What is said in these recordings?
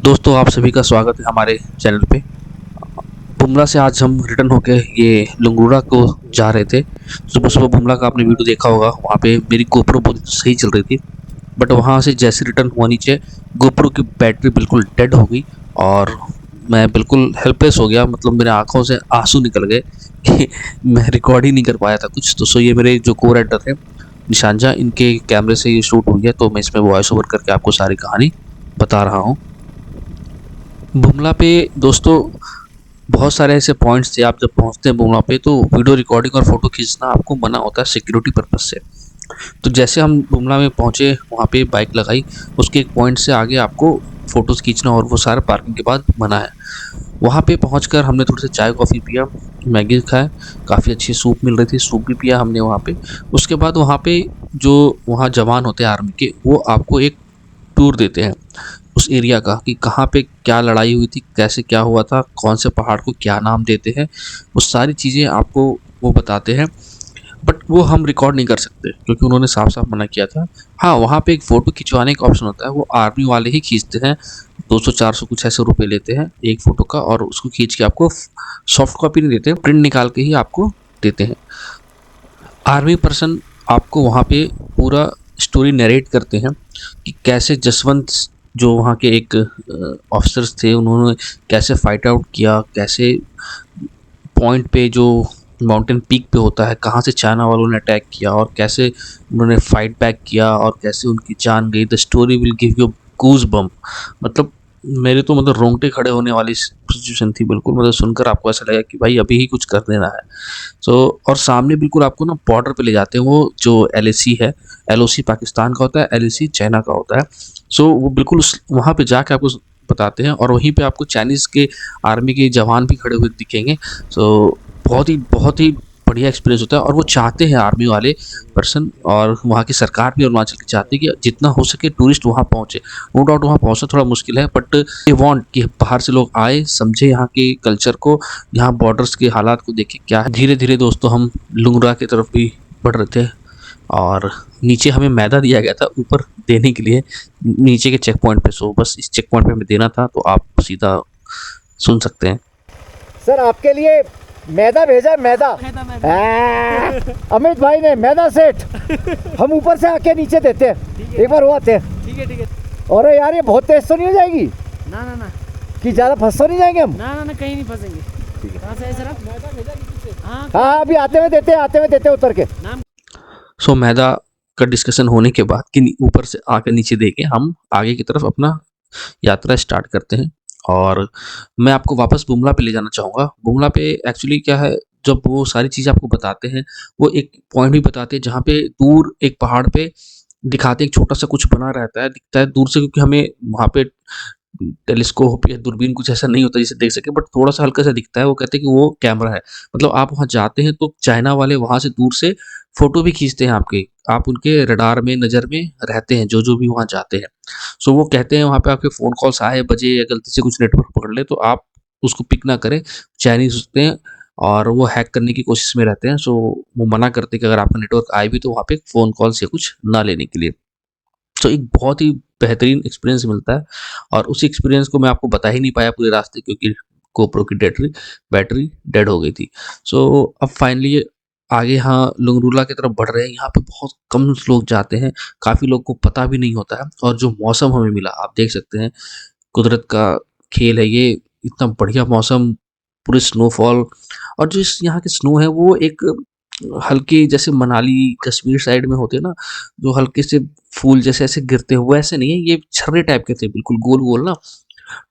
दोस्तों आप सभी का स्वागत है हमारे चैनल पे। बुमला से आज हम रिटर्न होके ये लंगूड़ा को जा रहे थे। सुबह सुबह बुमला का आपने वीडियो देखा होगा, वहाँ पे मेरी गोप्रो बहुत सही चल रही थी। बट वहाँ से जैसे रिटर्न हुआ नीचे, गोप्रो की बैटरी बिल्कुल डेड हो गई और मैं बिल्कुल हेल्पलेस हो गया। मतलब मेरे आंखों से आंसू निकल गए कि मैं रिकॉर्ड ही नहीं कर पाया था कुछ। तो सो ये मेरे जो को राइटर थे निशांजा, इनके कैमरे से ये शूट हुई है, तो मैं इसमें वॉइस ओवर करके आपको सारी कहानी बता रहा हूँ। बुमला पे दोस्तों बहुत सारे ऐसे पॉइंट्स थे। आप जब पहुंचते हैं बुमला पे तो वीडियो रिकॉर्डिंग और फोटो खींचना आपको मना होता है सिक्योरिटी पर्पज से। तो जैसे हम बुमला में पहुंचे, वहाँ पे बाइक लगाई, उसके एक पॉइंट से आगे आपको फ़ोटोज़ खींचना और वो सारा पार्किंग के बाद मना है। वहाँ पे पहुंचकर हमने थोड़ी सी चाय कॉफ़ी पिया, मैगी खाए, काफ़ी अच्छी सूप मिल रही थी, सूप भी पिया हमने वहाँ पे। उसके बाद वहाँ पे जो वहाँ जवान होते हैं आर्मी के, वो आपको एक टूर देते हैं उस एरिया का कि कहाँ पे क्या लड़ाई हुई थी, कैसे क्या हुआ था, कौन से पहाड़ को क्या नाम देते हैं, वो सारी चीज़ें आपको वो बताते हैं। बट वो हम रिकॉर्ड नहीं कर सकते क्योंकि उन्होंने साफ साफ मना किया था। हाँ, वहाँ पे एक फ़ोटो खिंचवाने का ऑप्शन होता है, वो आर्मी वाले ही खींचते हैं। 200-400 कुछ ऐसे रुपए लेते हैं एक फ़ोटो का, और उसको खींच के आपको सॉफ्ट कॉपी नहीं देते, प्रिंट निकाल के ही आपको देते हैं। आर्मी पर्सन आपको वहाँ पे पूरा स्टोरी नरेट करते हैं कि कैसे जसवंत, जो वहाँ के एक ऑफिसर्स थे, उन्होंने कैसे फाइट आउट किया, कैसे पॉइंट पे जो माउंटेन पीक पे होता है, कहाँ से चाइना वालों ने अटैक किया और कैसे उन्होंने फाइट बैक किया और कैसे उनकी जान गई। The story will give you goose bump. मतलब मेरे तो मतलब रोंगटे खड़े होने वाली सिचुएशन थी बिल्कुल। मतलब सुनकर आपको ऐसा लगा कि भाई अभी ही कुछ कर देना है। सो और सामने बिल्कुल आपको ना बॉर्डर पे ले जाते हैं। वो जो एलएसी है, एलओसी पाकिस्तान का होता है, एलएसी चाइना का होता है। सो वो बिल्कुल उस वहाँ पे जाके आपको बताते हैं, और वहीं पे आपको चाइनीज़ के आर्मी के जवान भी खड़े हुए दिखेंगे। सो बहुत ही बढ़िया एक्सपीरियंस होता है। और वो चाहते हैं आर्मी वाले पर्सन और वहाँ की सरकार भी अरुणाचल की चाहती है कि जितना हो सके टूरिस्ट वहाँ पहुँचे। नो डाउट वहाँ पहुँचना थोड़ा मुश्किल है, बट दे वांट कि बाहर से लोग आए, समझे यहाँ के कल्चर को, यहाँ बॉर्डर्स के हालात को देखे क्या है। धीरे धीरे दोस्तों हम लुंगरा की तरफ भी बढ़ रहे थे, और नीचे हमें मैदा दिया गया था ऊपर देने के लिए नीचे के चेक पॉइंट पे। सो बस इस चेक पॉइंट पे हमें देना था, तो आप सीधा सुन सकते हैं। सर आपके लिए मैदा भेजा, मैदा अमित भाई ने मैदा सेट। हम ऊपर से आके नीचे देते हैं, एक बार हुआ थे। ठीक है। और यार ये बहुत तेज तो नहीं हो जाएगी ना कि ज्यादा फंस तो नहीं जाएंगे हम? ना कहीं नहीं फंसेंगे। कहाँ से है सर आप? मैदा भेजा किसी से? हाँ अभी आते हुए देते उतर के। सो मैदा का डिस्कशन होने के बाद कि ऊपर से आकर नीचे दे के हम आगे की तरफ अपना यात्रा स्टार्ट करते हैं। और मैं आपको वापस बुमला पे ले जाना चाहूँगा। बुमला पे एक्चुअली क्या है, जब वो सारी चीज़ें आपको बताते हैं, वो एक पॉइंट भी बताते हैं जहाँ पे दूर एक पहाड़ पे दिखाते हैं, एक छोटा सा कुछ बना रहता है, दिखता है दूर से, क्योंकि हमें वहाँ पे टेलीस्कोप या दूरबीन कुछ ऐसा नहीं होता जिसे देख सके, बट थोड़ा सा हल्का सा दिखता है। वो कहते हैं कि वो कैमरा है। मतलब आप वहाँ जाते हैं तो चाइना वाले वहाँ से दूर से फोटो भी खींचते हैं आपके, आप उनके रडार में, नज़र में रहते हैं जो भी वहाँ जाते हैं। सो वो कहते हैं वहाँ पे आपके फ़ोन कॉल्स आए बजे या गलती से कुछ नेटवर्क पकड़ ले तो आप उसको पिक ना करें। चाइनीज़ होते हैं और वो हैक करने की कोशिश में रहते हैं। सो वो मना करते हैं कि अगर आपका नेटवर्क आए भी तो वहाँ पे फ़ोन कॉल्स या कुछ ना लेने के लिए। तो एक बहुत ही बेहतरीन एक्सपीरियंस मिलता है, और उसी एक्सपीरियंस को मैं आपको बता ही नहीं पाया पूरे रास्ते, क्योंकि GoPro की बैटरी डेड हो गई थी। सो अब फाइनली आगे यहाँ लुंगरूला की तरफ बढ़ रहे हैं। यहाँ पे बहुत कम लोग जाते हैं, काफ़ी लोग को पता भी नहीं होता है। और जो मौसम हमें मिला आप देख सकते हैं, कुदरत का खेल है ये। इतना बढ़िया मौसम, पूरे स्नोफॉल, और जो इस यहाँ की स्नो है वो एक हल्की, जैसे मनाली कश्मीर साइड में होते हैं ना, जो हल्के से फूल जैसे ऐसे गिरते हैं, वैसे नहीं है, ये छर्रे टाइप के थे, बिल्कुल गोल गोल ना,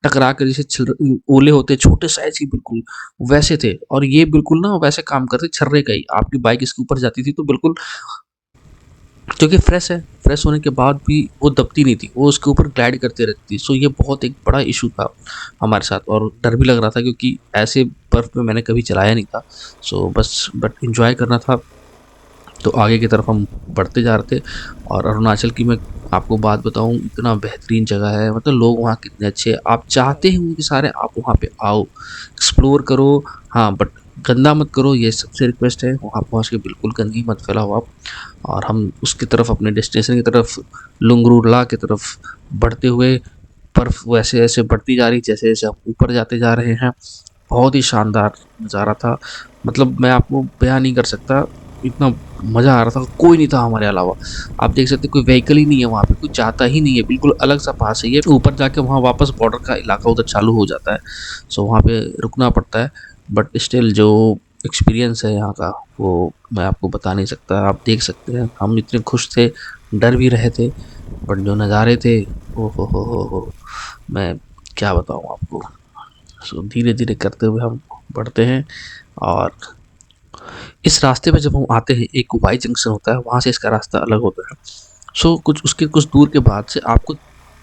टकरा कर जैसे ओले होते हैं छोटे साइज की, बिल्कुल वैसे थे। और ये बिल्कुल ना वैसे काम करते छर्रे का ही। आपकी बाइक इसके ऊपर जाती थी तो बिल्कुल, क्योंकि फ्रेश है, फ्रेश होने के बाद भी वो दबती नहीं थी, वो उसके ऊपर ग्लाइड करते रहती थी। सो ये बहुत एक बड़ा इशू था हमारे साथ, और डर भी लग रहा था क्योंकि ऐसे बर्फ़ में मैंने कभी चलाया नहीं था। सो बस बट इंजॉय करना था। तो आगे की तरफ हम बढ़ते जा रहे थे। और अरुणाचल की मैं आपको बात बताऊं, इतना बेहतरीन जगह है, मतलब लोग वहाँ कितने अच्छे हैं। आप चाहते हैं कि सारे आप वहाँ पे आओ, एक्सप्लोर करो। हाँ बट गंदा मत करो, ये सबसे रिक्वेस्ट है। वहाँ पहुँच के बिल्कुल गंदगी मत फैलाओ आप। और हम उसकी तरफ, अपने डेस्टिनेशन की तरफ, लुंगरूला की तरफ बढ़ते हुए बर्फ़ वैसे ऐसे बढ़ती जा रही जैसे जैसे हम ऊपर जाते जा रहे हैं। बहुत ही शानदार नज़ारा था, मतलब मैं आपको बयां नहीं कर सकता, इतना मज़ा आ रहा था। कोई नहीं था हमारे अलावा, आप देख सकते कोई व्हीकल ही नहीं है वहाँ पे, कोई जाता ही नहीं है, बिल्कुल अलग सा पास है ये। ऊपर जाके वहाँ वापस बॉर्डर का इलाका उधर चालू हो जाता है, सो वहाँ पे रुकना पड़ता है। बट स्टिल जो एक्सपीरियंस है यहाँ का वो मैं आपको बता नहीं सकता। आप देख सकते हैं हम इतने खुश थे, डर भी रहे थे, बट जो नज़ारे थे ओ हो, मैं क्या बताऊँ आपको। सो धीरे धीरे करते हुए हम बढ़ते हैं और इस रास्ते पे जब हम आते हैं एक वाई जंक्शन होता है, वहाँ से इसका रास्ता अलग होता है। सो कुछ दूर के बाद से आपको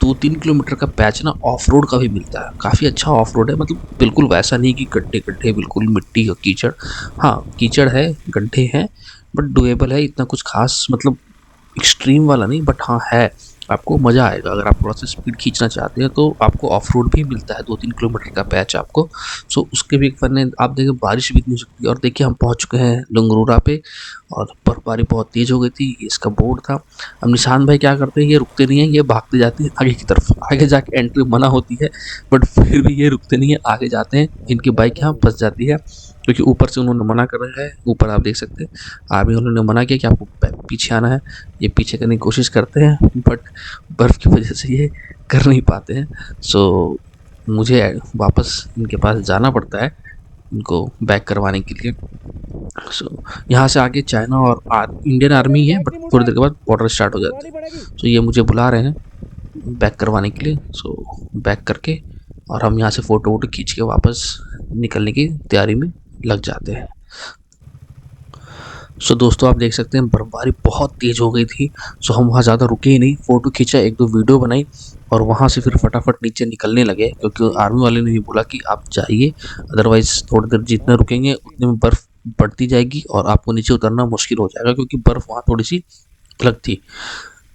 2-3 किलोमीटर का पैच ना ऑफ रोड का भी मिलता है। काफ़ी अच्छा ऑफ रोड है, मतलब बिल्कुल वैसा नहीं कि गड्ढे गड्ढे बिल्कुल मिट्टी और कीचड़। हाँ कीचड़ है, गड्ढे हैं, बट डुएबल है, इतना कुछ खास मतलब एक्सट्रीम वाला नहीं, बट हाँ है, आपको मज़ा आएगा। अगर आप थोड़ा सा स्पीड खींचना चाहते हैं तो आपको ऑफ रोड भी मिलता है, 2-3 किलोमीटर का पैच आपको। सो उसके भी फन आप देखिए, बारिश भी इतनी हो सकती है। और देखिए हम पहुंच चुके हैं लंगरूरा पे और बर्फबारी बहुत तेज़ हो गई थी, इसका बोर्ड था। अब निशान भाई क्या करते हैं, ये रुकते नहीं हैं, ये भागते जाते हैं आगे की तरफ। आगे जाके एंट्री मना होती है, बट फिर भी ये रुकते नहीं है, आगे जाते हैं। इनकी बाइक यहाँ फंस जाती है क्योंकि ऊपर से उन्होंने मना कर रखा है। ऊपर आप देख सकते हैं आगे उन्होंने मना किया कि आपको पीछे आना है। ये पीछे करने की कोशिश करते हैं, बट बर्फ़ की वजह से ये कर नहीं पाते हैं। सो मुझे वापस इनके पास जाना पड़ता है इनको बैक करवाने के लिए। सो यहाँ से आगे चाइना और इंडियन आर्मी है, बट थोड़ी देर के बाद बॉर्डर स्टार्ट हो जाता है। सो ये मुझे बुला रहे हैं बैक करवाने के लिए। सो बैक करके और हम यहाँ से फ़ोटो वोटो खींच के वापस निकलने की तैयारी में लग जाते हैं। सो दोस्तों आप देख सकते हैं बर्फबारी बहुत तेज़ हो गई थी। सो हम वहाँ ज़्यादा रुके ही नहीं, फ़ोटो खींचा, 1-2 वीडियो बनाई और वहाँ से फिर फटाफट नीचे निकलने लगे, क्योंकि आर्मी वाले ने भी बोला कि आप जाइए, अदरवाइज़ थोड़ी देर जितना रुकेंगे उतने में बर्फ़ बढ़ती जाएगी और आपको नीचे उतरना मुश्किल हो जाएगा, क्योंकि बर्फ़ वहाँ थोड़ी सी अलग थी,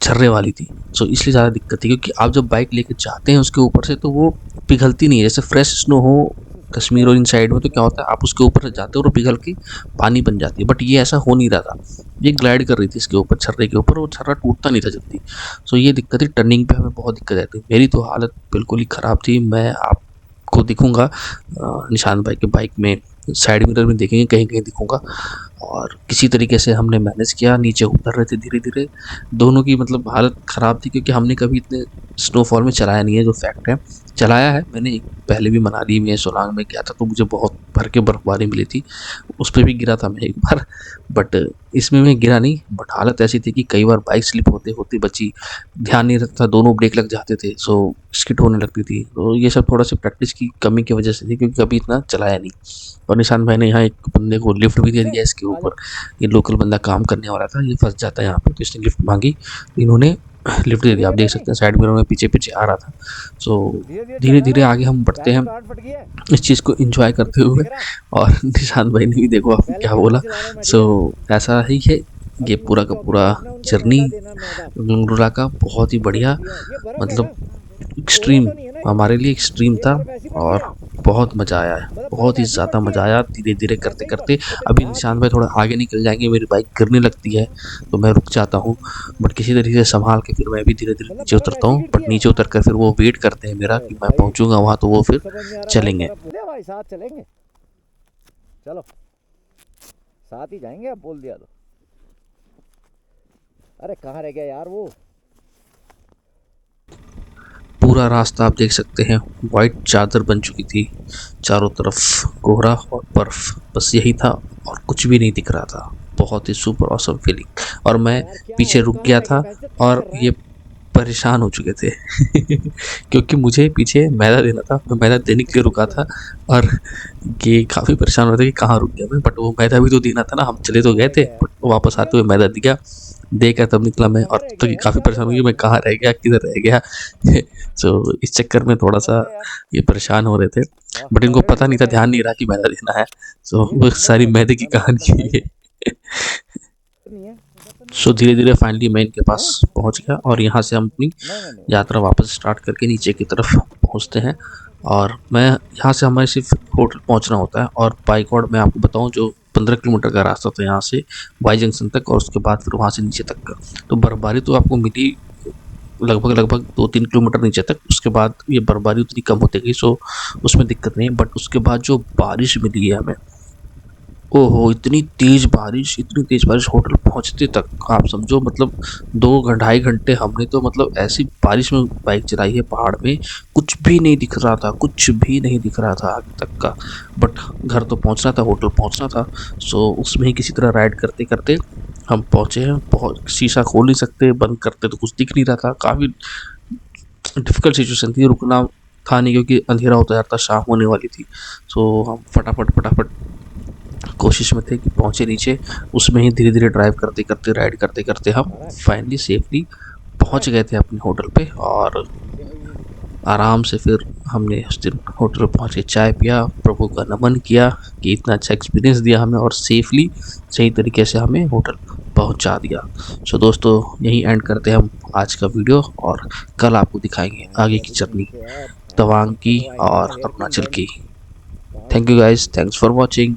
छर्रे वाली थी। सो इसलिए ज़्यादा दिक्कत थी, क्योंकि आप जब बाइक लेके जाते हैं उसके ऊपर से तो वो पिघलती नहीं है। जैसे फ्रेश स्नो हो कश्मीर और इन साइड में तो क्या होता है, आप उसके ऊपर से जाते हो और पिघल के पानी बन जाती है, बट ये ऐसा हो नहीं रहा था। ये ग्लाइड कर रही थी इसके ऊपर, छर्रे के ऊपर, वो छर्रा टूटता नहीं था जल्दी। सो ये दिक्कत थी, टर्निंग पे हमें बहुत दिक्कत आती। मेरी तो हालत बिल्कुल ही ख़राब थी। मैं आपको दिखूंगा निशान भाई के बाइक में साइड मिरर में देखेंगे, कहीं कहीं दिखूंगा। और किसी तरीके से हमने मैनेज किया, नीचे उतर रहे थे धीरे धीरे। दोनों की मतलब हालत ख़राब थी, क्योंकि हमने कभी इतने स्नोफॉल में चलाया नहीं है, जो फैक्ट है। चलाया है मैंने पहले भी, मनाली में सोलांग में गया था तो मुझे बहुत भर के बर्फबारी मिली थी, उस पर भी गिरा था मैं एक बार, बट इसमें मैं गिरा नहीं। बट हालत ऐसी थी कि कई बार बाइक स्लिप होते होते बची, ध्यान नहीं रखता, दोनों ब्रेक लग जाते थे, सो स्किड होने लगती थी। तो ये सब थोड़ा सा प्रैक्टिस की कमी की वजह से थी, क्योंकि कभी इतना चलाया नहीं। और निशान भाई ने यहाँ एक बंदे को लिफ्ट भी दे दिया इसके ऊपर। ये लोकल बंदा काम करने वाला था, ये फंस जाता है यहाँ पे, तो इसने लिफ्ट मांगी, इन्होंने लिफ्ट दे दिया। आप देख सकते हैं साइड मिरर में पीछे पीछे आ रहा था। सो धीरे धीरे आगे हम बढ़ते हैं इस चीज़ को एंजॉय करते हुए। और निशान भाई ने भी देखो आपको क्या बोला। सो ऐसा ही है ये पूरा का पूरा जर्नी लंगरूरा का, बहुत ही बढ़िया, मतलब एक्सट्रीम, हमारे लिए एक्सट्रीम था और बहुत मज़ा आया है, बहुत ही ज़्यादा मज़ा आया। धीरे धीरे करते करते अभी निशान भाई थोड़ा आगे निकल जाएंगे, मेरी बाइक गिरने लगती है तो मैं रुक जाता हूँ, बट किसी तरीके से संभाल के फिर मैं भी धीरे धीरे नीचे उतरता हूँ। बट नीचे उतर कर फिर वो वेट करते हैं मेरा कि मैं पहुँचूँगा वहाँ, तो वो फिर चलेंगे। भाई साथ चलेंगे, चलो साथ ही जाएंगे, अब बोल दिया तो। अरे कहाँ रह गया यार वो। पूरा रास्ता आप देख सकते हैं वाइट चादर बन चुकी थी, चारों तरफ कोहरा और बर्फ, बस यही था और कुछ भी नहीं दिख रहा था। बहुत ही सुपर ऑसम फीलिंग। और मैं पीछे रुक गया था और ये परेशान हो चुके थे क्योंकि मुझे पीछे मैदा देना था, मैं मैदा देने के लिए रुका था और ये काफ़ी परेशान हो रहे थे कि कहाँ रुक गया मैं। बट वो मैदा भी तो देना था ना, हम चले तो गए थे, बट वापस आते हुए मैदा दिया, देकर तब निकला मैं। और तो काफ़ी परेशान हुई, मैं कहाँ रह गया, किधर रह गया तो इस चक्कर में थोड़ा सा ये परेशान हो रहे थे, बट इनको पता नहीं था, ध्यान नहीं रहा कि मैदा देना है। तो वो सारी मैदे की कहानी है। सो धीरे धीरे फाइनली मैं इनके पास पहुंच गया और यहाँ से हम अपनी यात्रा वापस स्टार्ट करके नीचे की तरफ पहुंचते हैं। और मैं यहाँ से हमें सिर्फ होटल पहुंचना होता है, और बाइकॉर्ड मैं आपको बताऊं जो 15 किलोमीटर का रास्ता था यहाँ से वाई जंक्शन तक, और उसके बाद फिर वहाँ से नीचे तक का। तो बर्फबारी तो आपको मिली लगभग लगभग 2-3 किलोमीटर नीचे तक। उसके बाद ये बर्फबारी उतनी कम होती गई, सो उसमें दिक्कत नहीं है। बट उसके बाद जो बारिश मिली है हमें, ओहो इतनी तेज़ बारिश, इतनी तेज़ बारिश, होटल पहुंचते तक आप समझो मतलब 2 ढाई घंटे हमने तो मतलब ऐसी बारिश में बाइक चलाई है पहाड़ में, कुछ भी नहीं दिख रहा था, कुछ भी नहीं दिख रहा था आगे तक का। बट घर तो पहुंचना था, होटल पहुंचना था, सो उसमें ही किसी तरह राइड करते करते हम पहुंचे हैं। बहुत, शीशा खोल नहीं सकते, बंद करते तो कुछ दिख नहीं रहा था। काफ़ी डिफ़िकल्ट सिचुएशन थी, रुकना था नहीं क्योंकि अंधेरा होता जा रहा था, शाम होने वाली थी। सो हम फटाफट फटाफट कोशिश में थे कि पहुँचे नीचे। उसमें ही धीरे धीरे ड्राइव करते करते, राइड करते करते हम फाइनली सेफली पहुँच गए थे अपने होटल पे। और आराम से फिर हमने उस दिन होटल पहुँच के चाय पिया, प्रभु का नमन किया कि इतना अच्छा एक्सपीरियंस दिया हमें और सेफली सही तरीके से हमें होटल पहुँचा दिया। सो दोस्तों यहीं एंड करते हैं हम आज का वीडियो, और कल आपको दिखाएंगे आगे की जर्नी तवांग की और अरुणाचल की। Thank you guys, thanks for watching.